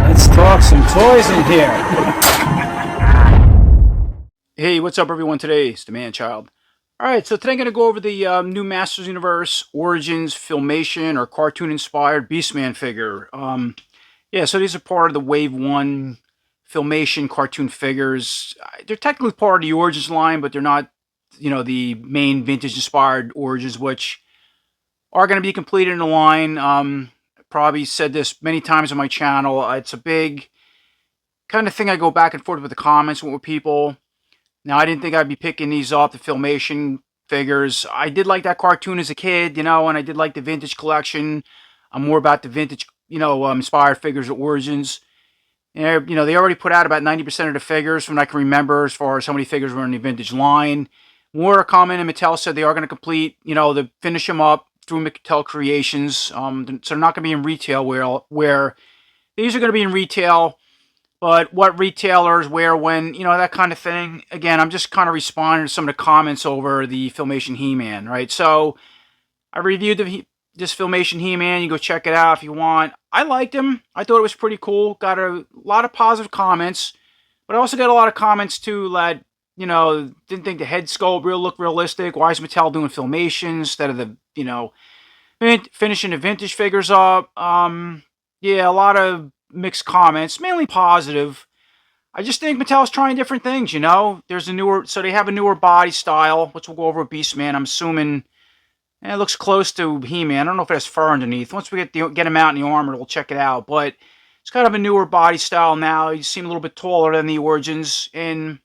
Let's talk some toys in here. Hey, what's up, everyone? Today it's the Man Child. All right, so today I'm going to go over the new Masters Universe Origins Filmation or cartoon-inspired Beastman figure. Yeah, so these are part of the Wave 1 Filmation cartoon figures. They're technically part of the Origins line, but they're not, the main vintage-inspired Origins, which are going to be completed in the line. Probably said this many times on my channel. It's a big kind of thing I go back and forth with the comments with people. Now, I didn't think I'd be picking these off the Filmation figures. I did like that cartoon as a kid, and I did like the vintage collection. I'm more about the vintage, inspired figures of Origins. And, they already put out about 90% of the figures from what I can remember as far as how many figures were in the vintage line. More are coming, and Mattel said they are going to complete, to finish them up through Mattel Creations. So they're not going to be in retail where these are going to be in retail. But what retailers, where, when, that kind of thing. Again, I'm just kind of responding to some of the comments over the Filmation He-Man, right? So I reviewed this Filmation He-Man. You go check it out if you want. I liked him. I thought it was pretty cool. Got a lot of positive comments. But I also got a lot of comments, too, that, didn't think the head sculpt looked realistic. Why is Mattel doing Filmation instead of the, finishing the vintage figures up? Yeah, a lot of mixed comments, mainly positive. I just think Mattel's trying different things, There's so they have a newer body style, which we'll go over with Beastman. I'm assuming it looks close to He-Man. I don't know if it has fur underneath. Once we get him out in the armor, we'll check it out. But it's kind of a newer body style now. He seems a little bit taller than the Origins, and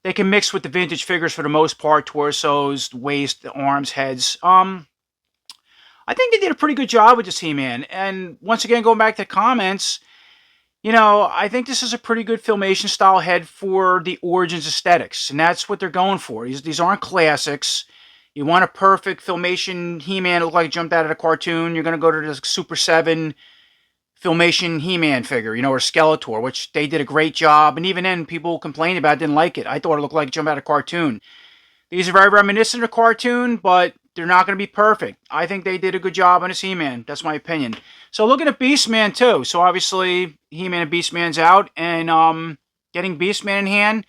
they can mix with the vintage figures for the most part, torsos, waist, the arms, heads. I think they did a pretty good job with this He-Man. And once again, going back to the comments, I think this is a pretty good Filmation style head for the Origins aesthetics, and that's what they're going for. These aren't classics. You want a perfect Filmation He-Man to look like it jumped out of a cartoon, you're going to go to the Super 7 Filmation He-Man figure, or Skeletor, which they did a great job, and even then, people complained about it, didn't like it. I thought it looked like it jumped out of a cartoon. These are very reminiscent of a cartoon, but they're not going to be perfect. I think they did a good job on this He-Man. That's my opinion. So looking at Beastman too. So obviously He-Man and Beastman's out, and getting Beastman in hand.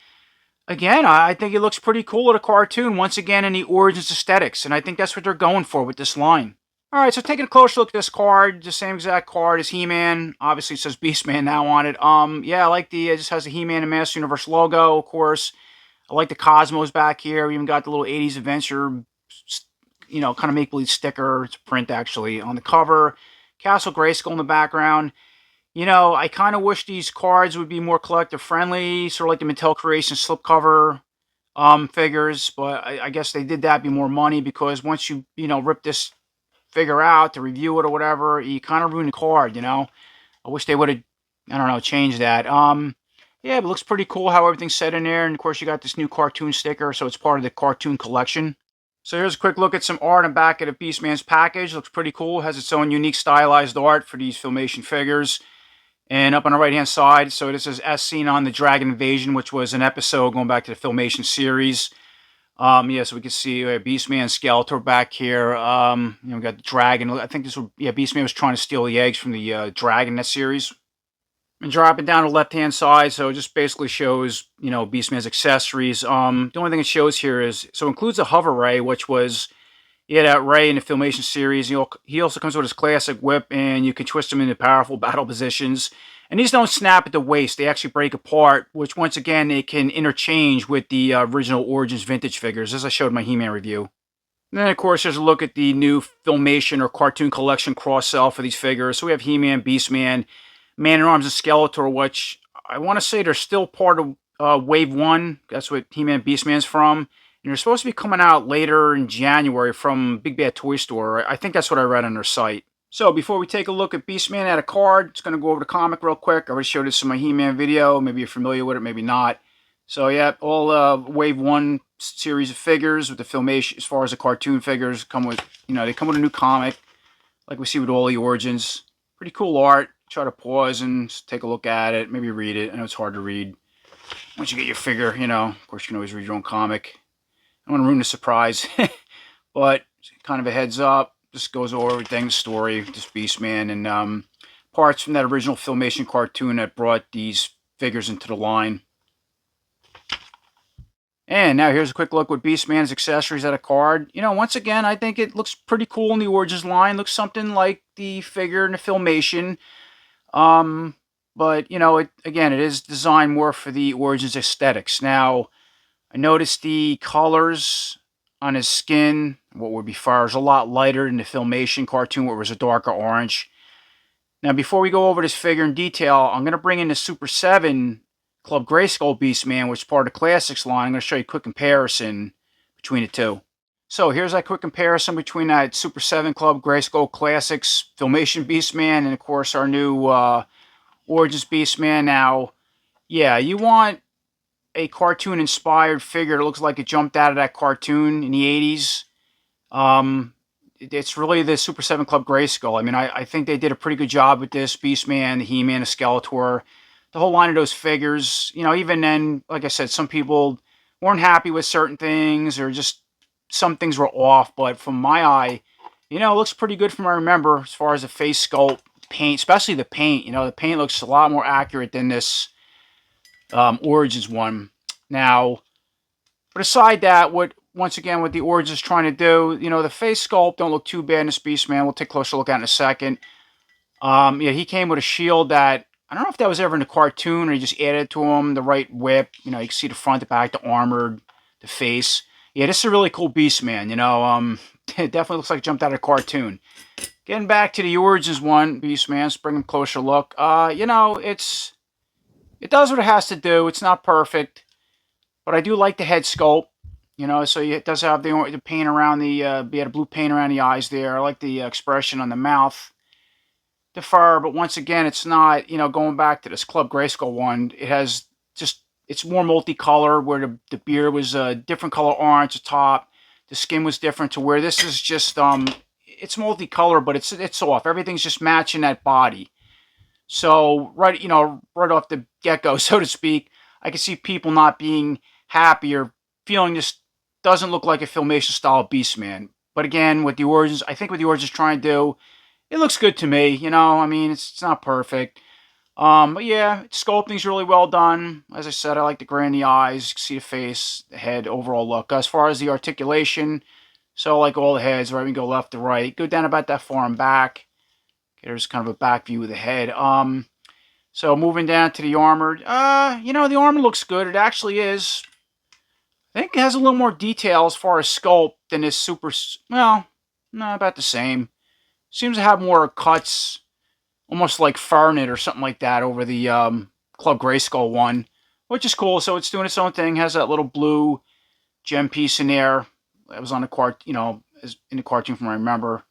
Again, I think it looks pretty cool at a cartoon. Once again, in the Origins aesthetics, and I think that's what they're going for with this line. All right, so taking a closer look at this card, the same exact card as He-Man. Obviously, it says Beastman now on it. Yeah, I like it just has the He-Man and Master Universe logo, of course. I like the Cosmos back here. We even got the little 80s adventure, kind of make-believe sticker. It's a print, actually, on the cover. Castle Grayskull in the background. I kind of wish these cards would be more collector-friendly, sort of like the Mattel Creations slipcover figures. But I guess they did that, be more money, because once you, rip this figure out to review it or whatever, you kind of ruin the card, I wish they would have, I don't know, changed that. Yeah, but it looks pretty cool how everything's set in there. And, of course, you got this new cartoon sticker, so it's part of the cartoon collection. So here's a quick look at some art on the back of the Beastman's package. Looks pretty cool. Has its own unique stylized art for these Filmation figures. And up on the right-hand side, so this is as seen on the Dragon Invasion, which was an episode going back to the Filmation series. Yeah, so we can see Beastman, Skeletor back here. We got the dragon. I think Beastman was trying to steal the eggs from the dragon in that series. And dropping down the left-hand side, so it just basically shows, Beastman's accessories. The only thing it shows here is, so it includes a hover ray, which was, that ray in the Filmation series. He also comes with his classic whip, and you can twist him into powerful battle positions. And these don't snap at the waist. They actually break apart, which, once again, they can interchange with the original Origins vintage figures, as I showed in my He-Man review. And then, of course, there's a look at the new Filmation or cartoon collection cross-sell for these figures. So we have He-Man, Beastman, Man-at-Arms, and Skeletor, which I want to say they're still part of Wave 1. That's what He-Man Beastman's from. And they're supposed to be coming out later in January from Big Bad Toy Store. I think that's what I read on their site. So before we take a look at Beastman at a card, just going to go over the comic real quick. I already showed this in my He-Man video. Maybe you're familiar with it, maybe not. So yeah, all Wave 1 series of figures with the Filmation, as far as the cartoon figures, come with, they come with a new comic, like we see with all the Origins. Pretty cool art. Try to pause and take a look at it, maybe read it. I know it's hard to read. Once you get your figure, of course you can always read your own comic. I don't want to ruin the surprise, but kind of a heads up. just goes over everything, the story, just Beastman, and parts from that original Filmation cartoon that brought these figures into the line. And now here's a quick look with Beastman's accessories at a card. You know, once again, I think it looks pretty cool in the Origins line. Looks something like the figure in the Filmation. But, you know, it is designed more for the Origins aesthetics. Now, I noticed the colors on his skin, what would be fire, is a lot lighter in the Filmation cartoon where it was a darker orange. Now, before we go over this figure in detail, I'm going to bring in the Super 7 Club Grayskull Beastman, which is part of the Classics line. I'm going to show you a quick comparison between the two. So here's that quick comparison between that Super 7 Club Grayskull Classics Filmation Beastman and, of course, our new Origins Beastman. Now, yeah, you want a cartoon-inspired figure that looks like it jumped out of that cartoon in the 80s. It's really the Super 7 Club Grayskull. I mean, I think they did a pretty good job with this. Beastman, the He-Man, the Skeletor, the whole line of those figures. You know, even then, like I said, some people weren't happy with certain things or just some things were off. But from my eye, you know, it looks pretty good from what I remember as far as the face sculpt, paint, especially the paint. You know, the paint looks a lot more accurate than this Origins one. Now, but aside that, once again, what the Origins is trying to do, you know, the face sculpt don't look too bad in this Beastman. We'll take a closer look at it in a second. Yeah, he came with a shield that, I don't know if that was ever in the cartoon or he just added to him, the right whip. You know, you can see the front, the back, the armored, the face. Yeah, this is a really cool Beastman, you know. It definitely looks like it jumped out of a cartoon. Getting back to the Origins one, Beastman, let's bring him a closer look. You know, it does what it has to do. It's not perfect, but I do like the head sculpt. You know, so it does have the paint around the, he had a blue paint around the eyes there. I like the expression on the mouth, the fur, but once again, it's not, you know, going back to this Club Grayskull one, it has just, it's more multicolored, where the beard was a different color orange at the top, the skin was different, to where this is just, it's multicolored, but it's off. Everything's just matching that body. So, right, you know, right off the get-go, so to speak, I can see people not being happy or feeling this doesn't look like a Filmation style Beastman. But again, with the Origins, I think what the Origins trying to do, it looks good to me. You know, I mean, it's not perfect. But yeah, sculpting's really well done. As I said, I like the gray in the eyes. You can see the face, the head, overall look. As far as the articulation, so like all the heads, right, we go left to right. Go down about that far and back. Okay, there's kind of a back view of the head. So moving down to the armored, you know, the armor looks good. It actually is. I think it has a little more detail as far as sculpt than this Super, well, no, about the same. Seems to have more cuts, almost like Farnet or something like that over the Club Grayskull one, which is cool. So it's doing its own thing. Has that little blue gem piece in there. That was on the you know, in the cartoon from what I remember.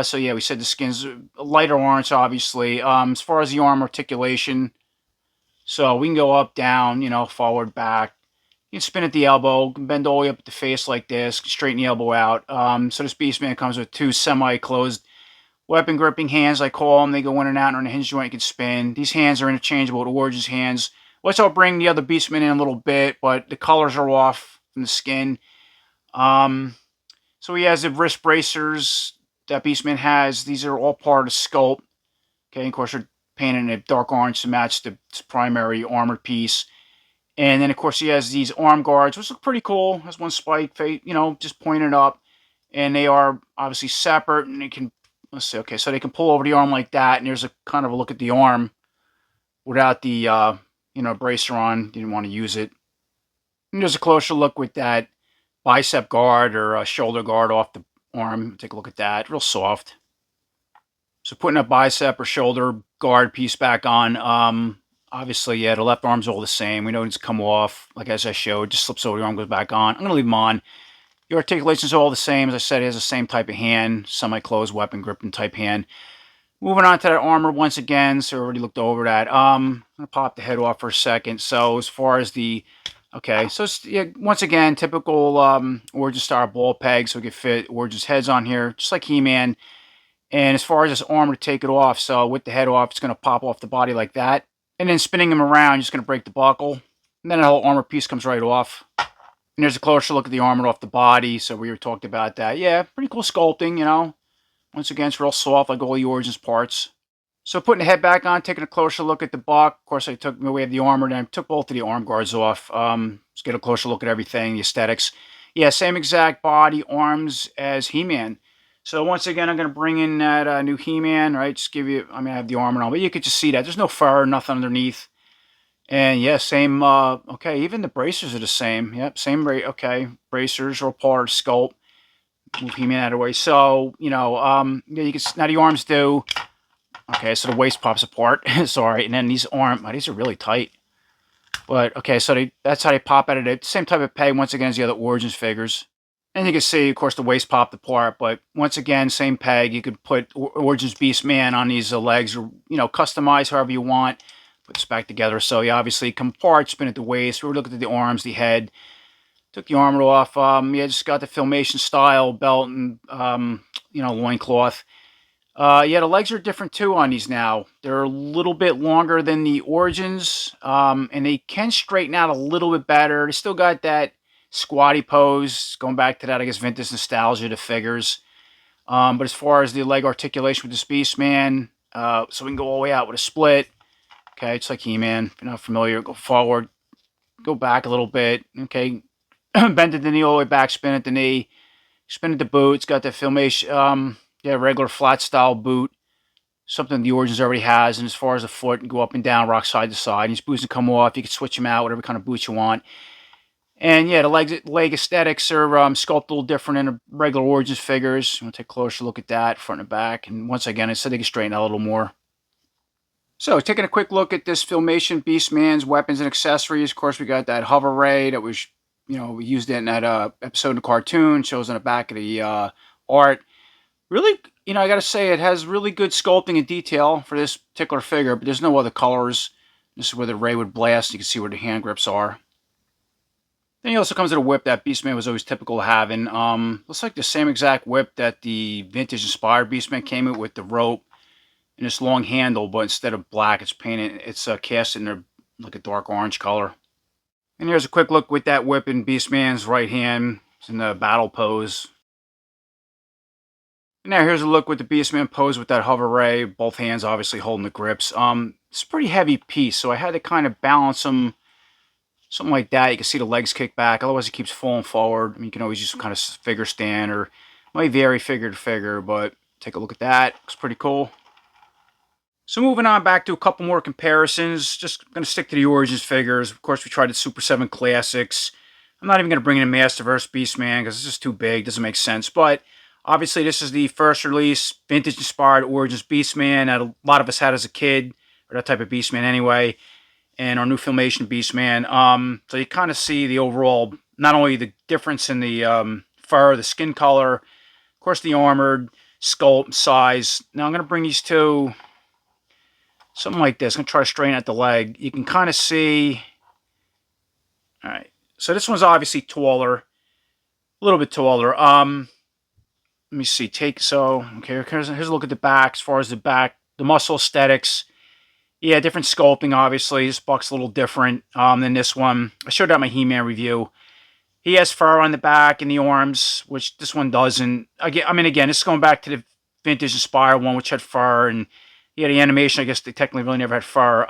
So yeah, we said the skin's a lighter orange, obviously. As far as the arm articulation, so we can go up, down, you know, forward, back. You can spin at the elbow, bend all the way up at the face like this, straighten the elbow out. So this Beastman comes with two semi-closed weapon gripping hands, I call them. They go in and out, and on a hinge joint you can spin. These hands are interchangeable with Origins hands, which I'll bring the other Beastman in a little bit, but the colors are off from the skin. So he has the wrist bracers that Beastman has. These are all part of the sculpt. Okay, and of course they're painted in a dark orange to match the primary armored piece. And then, of course, he has these arm guards, which look pretty cool. Has one spike, you know, just pointed up. And they are obviously separate, and they can, let's see, okay, so they can pull over the arm like that, and there's a kind of a look at the arm without the, you know, bracer on. Didn't want to use it. And there's a closer look with that bicep guard or shoulder guard off the arm. Take a look at that. Real soft. So putting a bicep or shoulder guard piece back on, obviously, yeah, the left arm's all the same. We know it's come off, like as I showed, just slips over the arm, goes back on. I'm going to leave them on. The articulation's all the same. As I said, it has the same type of hand, semi-closed weapon gripping type hand. Moving on to that armor once again, so I already looked over that. I'm going to pop the head off for a second. So as far as the, okay, so it's, yeah, once again, typical Origins style ball peg, so we can fit Origins heads on here, just like He-Man. And as far as this armor to take it off, so with the head off, it's going to pop off the body like that. And then spinning him around, you're just going to break the buckle. And then the whole armor piece comes right off. And there's a closer look at the armor off the body. So we were talking about that. Yeah, pretty cool sculpting, you know. Once again, it's real soft like all the Origins parts. So putting the head back on, taking a closer look at the buck. Of course, I took away the armor, then I took both of the arm guards off. Let's get a closer look at everything, the aesthetics. Yeah, same exact body, arms as He-Man. So once again, I'm going to bring in that new He-Man, right? Just give you, I mean, I have the armor on, but you could just see that. There's no fur, nothing underneath. And yeah, same, okay, even the bracers are the same. Yep, same, okay, bracers are part of sculpt. Move He-Man out of the way. So, you know, yeah, you can, now the arms do. Okay, so the waist pops apart. Sorry, and then these these are really tight. But, okay, so that's how they pop out of the same type of peg, once again, as the other Origins figures. And you can see, of course, the waist popped apart, but once again, same peg. You could put Origins Beast Man on these legs, or, you know, customize however you want. Put this back together. So, you obviously come apart, spin at the waist. We were looking at the arms, the head. Took the armor off. Yeah, just got the Filmation style belt and, you know, loincloth. Yeah, the legs are different too on these now. They're a little bit longer than the Origins, and they can straighten out a little bit better. They still got that squatty pose, going back to that, I guess, vintage nostalgia to figures. But as far as the leg articulation with this Beast Man, so we can go all the way out with a split. Okay, it's like He-Man. If you're not familiar, go forward, go back a little bit. Okay, bend at the knee all the way back, spin at the knee, spin at the boot. It's got the Filmation, yeah, regular flat style boot, something the Origins already has. And as far as the foot, go up and down, rock side to side. And these boots can come off. You can switch them out, whatever kind of boots you want. And yeah, the leg aesthetics are sculpted a little different in the regular Origins figures. I'm going to take a closer look at that, front and back. And once again, I said they can straighten out a little more. So, taking a quick look at this Filmation Beastman's weapons and accessories. Of course, we got that hover ray that was, you know, we used it in that episode of the cartoon. Shows on the back of the art. Really, you know, I got to say, it has really good sculpting and detail for this particular figure, but there's no other colors. This is where the ray would blast. You can see where the hand grips are. Then he also comes with a whip that Beastman was always typical of having. Looks like the same exact whip that the vintage-inspired Beastman came with the rope and this long handle, but instead of black, it's painted, it's cast in a, like a dark orange color. And here's a quick look with that whip in Beastman's right hand. It's in the battle pose. And now here's a look with the Beastman pose with that hover ray, both hands obviously holding the grips. It's a pretty heavy piece, so I had to kind of balance them, something like that. You can see the legs kick back, otherwise it keeps falling forward. I mean, you can always use some kind of figure stand, or it might vary figure to figure, but take a look at that. Looks pretty cool. So moving on back to a couple more comparisons. Just going to stick to the Origins figures. Of course, we tried the Super 7 Classics. I'm not even going to bring in a Masterverse Beastman because it's just too big. Doesn't make sense. But obviously, this is the first release, vintage-inspired Origins Beastman that a lot of us had as a kid, or that type of Beastman anyway, and our new Filmation Beastman. So you kind of see the overall, not only the difference in the fur, the skin color, of course the armored, sculpt, size. Now I'm going to bring these two, something like this. I'm going to try to straighten out the leg. You can kind of see, all right, so this one's obviously taller, a little bit taller. Let me see. Okay, here's a look at the back. As far as the back, the muscle aesthetics. Yeah, different sculpting, obviously. This buck's a little different than this one. I showed out my He-Man review. He has fur on the back and the arms, which this one doesn't. Again, this is going back to the vintage-inspired one, which had fur. And yeah, the animation, I guess they technically really never had fur.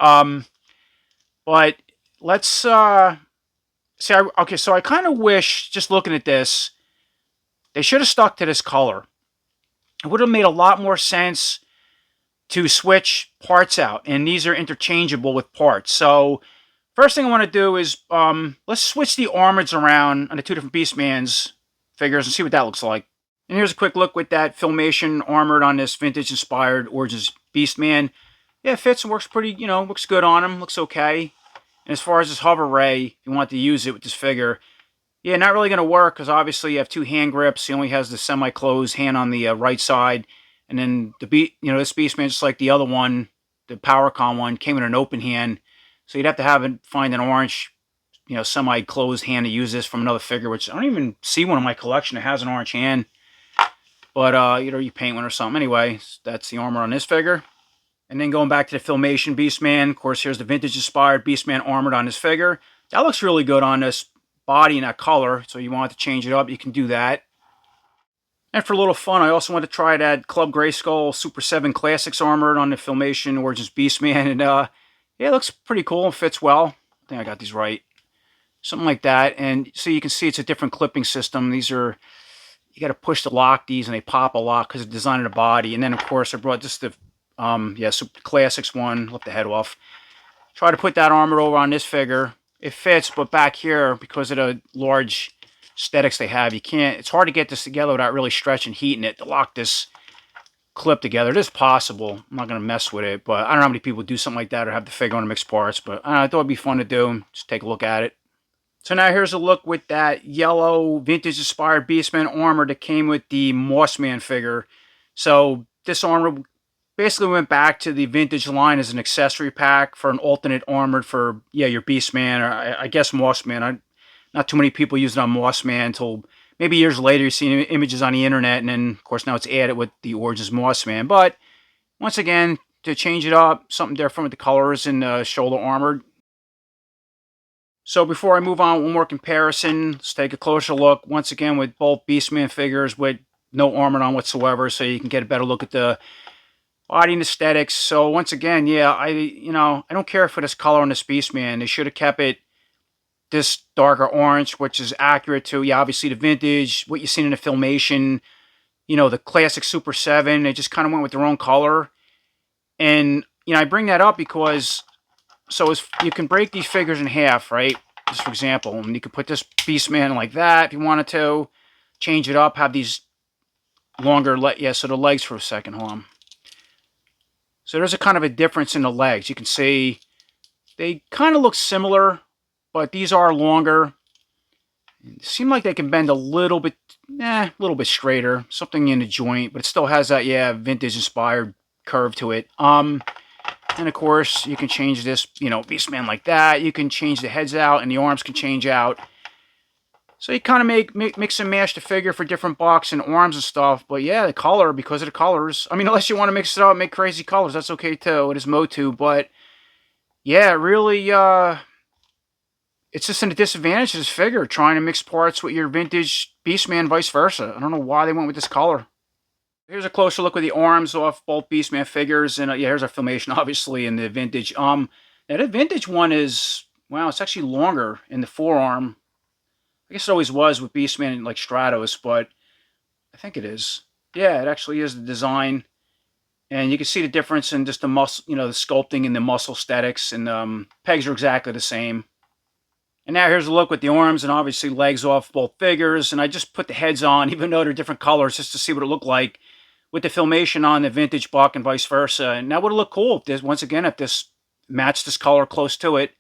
But let's see. Okay, so I kind of wish, just looking at this, they should have stuck to this color. It would have made a lot more sense to switch parts out. And these are interchangeable with parts. So first thing I want to do is let's switch the armors around on the two different Beastman's figures and see what that looks like. And here's a quick look with that Filmation armored on this vintage-inspired Origins Beastman. Yeah, it fits and works pretty, you know, looks good on him. Looks okay. And as far as this hover ray, if you want to use it with this figure, yeah, not really going to work because obviously you have two hand grips. He only has the semi-closed hand on the right side. And then this Beastman, just like the other one, the PowerCon one, came in an open hand. So you'd have to find an orange, you know, semi-closed hand to use this from another figure, which I don't even see one in my collection that has an orange hand. But, you know, you paint one or something. Anyway, that's the armor on this figure. And then going back to the Filmation Beastman, of course, here's the vintage-inspired Beastman armored on this figure. That looks really good on this body in that color, so you want to change it up, you can do that. And for a little fun, I also want to try that Club Grayskull Super 7 Classics armored on the Filmation Origins Beastman, and yeah, it looks pretty cool and fits well. I think I got these right. Something like that, and so you can see it's a different clipping system. These are, you got to push to lock these, and they pop a lot because of the design of the body. And then, of course, I brought just the, yeah, Super Classics one, left the head off. Try to put that armor over on this figure. It fits, but back here, because of the large aesthetics they have, you can't, it's hard to get this together without really stretching, heating it to lock this clip together. It is possible. I'm not going to mess with it, but I don't know how many people do something like that or have the figure on mixed parts, but I thought it'd be fun to do. Just take a look at it. So now here's a look with that yellow vintage-inspired Beastman armor that came with the Mossman figure. So this armor basically went back to the vintage line as an accessory pack for an alternate armored for, yeah, your Beastman, or I guess Mossman. Not too many people use it on Mossman until maybe years later you see images on the internet, and then, of course, now it's added with the Origins Mossman. But once again, to change it up, something different with the colors and the shoulder armor. So before I move on, one more comparison. Let's take a closer look, once again, with both Beastman figures with no armor on whatsoever, so you can get a better look at the body and aesthetics. So once again, yeah, I don't care for this color on this Beastman. They should have kept it this darker orange, which is accurate to, yeah, obviously the vintage, what you've seen in the Filmation, the classic Super 7. They just kind of went with their own color. And, I bring that up because, so you can break these figures in half, right? Just for example, and you could put this Beastman like that if you wanted to. Change it up, have these longer, so the legs for a second, hold on. So there's a kind of a difference in the legs. You can see they kind of look similar, but these are longer. It seem like they can bend a little bit straighter, something in the joint, but it still has that, yeah, vintage-inspired curve to it. And of course, you can change this, Beastman like that. You can change the heads out, and the arms can change out. So you kind of mix and match the figure for different bucks and arms and stuff. But yeah, the color, because of the colors. I mean, unless you want to mix it up and make crazy colors, that's okay too. It is Motu, but yeah, really, it's just a disadvantage to this figure, trying to mix parts with your vintage Beastman, vice versa. I don't know why they went with this color. Here's a closer look with the arms off both Beastman figures, and yeah, here's our Filmation, obviously, in the vintage. Now the vintage one is, wow, it's actually longer in the forearm. I guess it always was with Beastman like Stratos, but I think it is. Yeah, it actually is the design. And you can see the difference in just the muscle, the sculpting and the muscle aesthetics, and pegs are exactly the same. And now here's a look with the arms and obviously legs off both figures. And I just put the heads on, even though they're different colors, just to see what it looked like with the Filmation on the vintage buck and vice versa. And that would have looked cool if this, once again, if this matched this color close to it.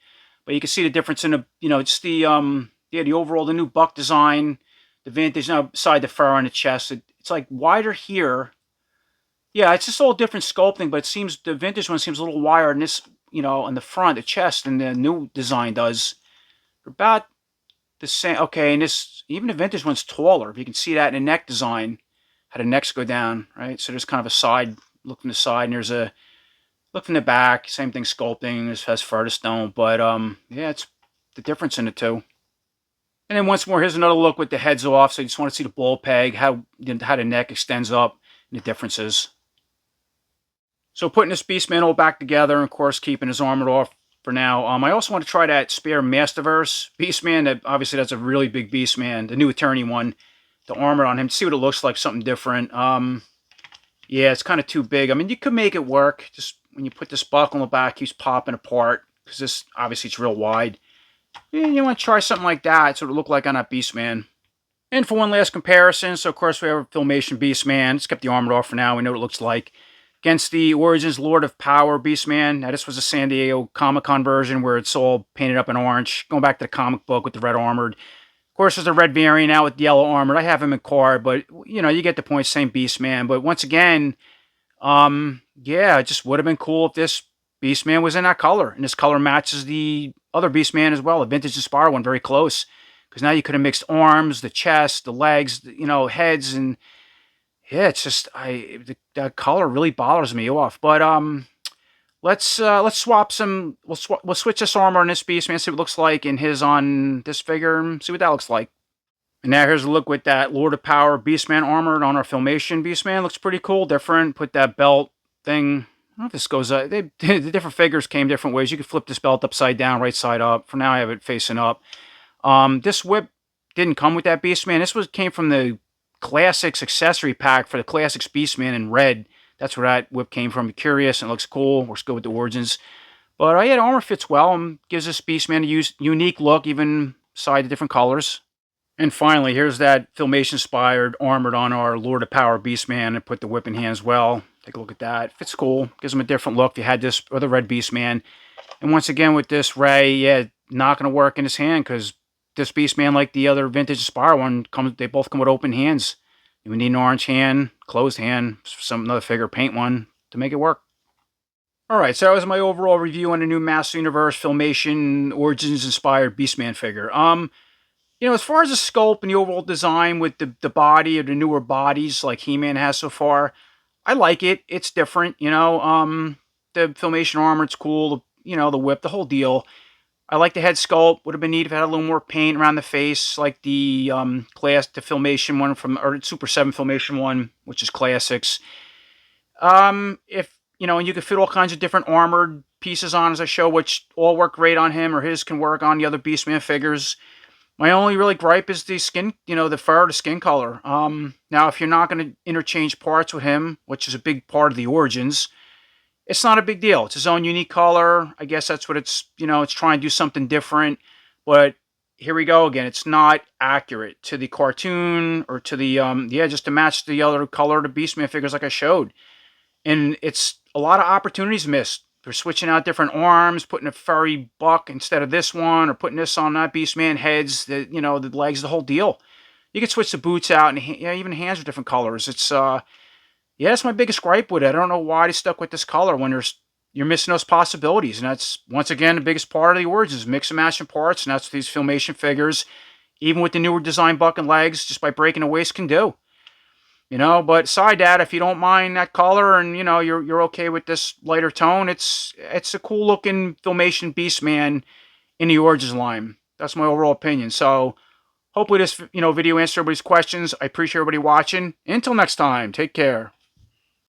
But you can see the difference in the, just the, yeah, the overall, the new buck design, the vintage, now beside the fur on the chest, it's like wider here. Yeah, it's just all different sculpting, but it seems the vintage one seems a little wider in this, on the front, the chest, and the new design does. They're about the same. Okay, and this, even the vintage one's taller. If you can see that in the neck design, how the necks go down, right? So there's kind of a side, look from the side, and there's a look from the back. Same thing sculpting. This has fur to stone, but yeah, it's the difference in the two. And then once more, here's another look with the heads off. So you just want to see the ball peg, how the neck extends up, and the differences. So putting this Beastman all back together, and of course keeping his armor off for now. I also want to try that spare Masterverse Beastman. That obviously that's a really big Beastman, the new Attorney one. The armor on him, to see what it looks like, something different. Yeah, it's kind of too big. I mean, you could make it work. Just when you put this buckle on the back, he's popping apart because this obviously it's real wide. Yeah, you want to try something like that, so it look like on that Beastman. And for one last comparison, so of course we have a Filmation Beastman. Let's keep the armor off for now. We know what it looks like. Against the Origins Lord of Power Beastman. Now this was a San Diego Comic-Con version where it's all painted up in orange. Going back to the comic book with the red armored. Of course there's a red variant now with yellow armored. I have him in card, but you get the point, same Beastman. But once again, yeah, it just would have been cool if this Beastman was in that color. And this color matches the other Beastman as well, a vintage inspired one, very close. Because now you could have mixed arms, the chest, the legs, heads, and yeah, it's just that color really bothers me off. But Let's swap some. We'll switch this armor on this Beastman, see what it looks like, and his on this figure, see what that looks like. And now here's a look with that Lord of Power Beastman armored on our Filmation Beastman. Looks pretty cool, different. Put that belt thing. I don't know if this goes. The different figures came different ways. You could flip this belt upside down, right side up. For now, I have it facing up. This whip didn't come with that Beastman. This came from the Classics accessory pack for the Classics Beastman in red. That's where that whip came from. Curious and it looks cool. Works good with the Origins. But yeah, the armor fits well and gives this Beastman a unique look, even side the different colors. And finally, here's that Filmation-inspired armored on our Lord of Power Beastman and put the whip in hand as well. Take a look at that. Fits cool. Gives him a different look if you had this or the red Beastman. And once again, with this Ray, yeah, not going to work in his hand because this Beastman, like the other vintage Aspire one, they both come with open hands. You would need an orange hand, closed hand, another figure, paint one to make it work. Alright, so that was my overall review on the new Master Universe Filmation Origins inspired Beastman figure. You know, as far as the sculpt and the overall design with the body or the newer bodies like He-Man has so far, I like it. It's different, you know. The Filmation armor, it's cool. You know, the whip, the whole deal. I like the head sculpt. Would have been neat if it had a little more paint around the face, like the Filmation one or Super 7 Filmation one, which is Classics. If you know, and you could fit all kinds of different armored pieces on as I show, which all work great on him, or his can work on the other Beastman figures. My only really gripe is the skin, you know, the fur, the skin color. Now, if you're not going to interchange parts with him, which is a big part of the Origins, it's not a big deal. It's his own unique color. I guess that's what it's, you know, it's trying to do something different. But here we go again. It's not accurate to the cartoon or to the, yeah, just to match the other color of the Beastman figures like I showed. And it's a lot of opportunities missed. They're switching out different arms, putting a furry buck instead of this one, or putting this on that Beastman heads, you know, the legs, the whole deal. You could switch the boots out, and yeah, even hands are different colors. It's yeah, that's my biggest gripe with it. I don't know why they stuck with this color when you're missing those possibilities, and that's once again the biggest part of the Origins, mix and matching parts, and that's what these Filmation figures, even with the newer design buck and legs, just by breaking a waist can do. You know, but aside that, if you don't mind that color and, you know, you're okay with this lighter tone, it's a cool looking Filmation Beastman in the Origins line. That's my overall opinion. So, hopefully this, you know, video answered everybody's questions. I appreciate everybody watching. Until next time, take care.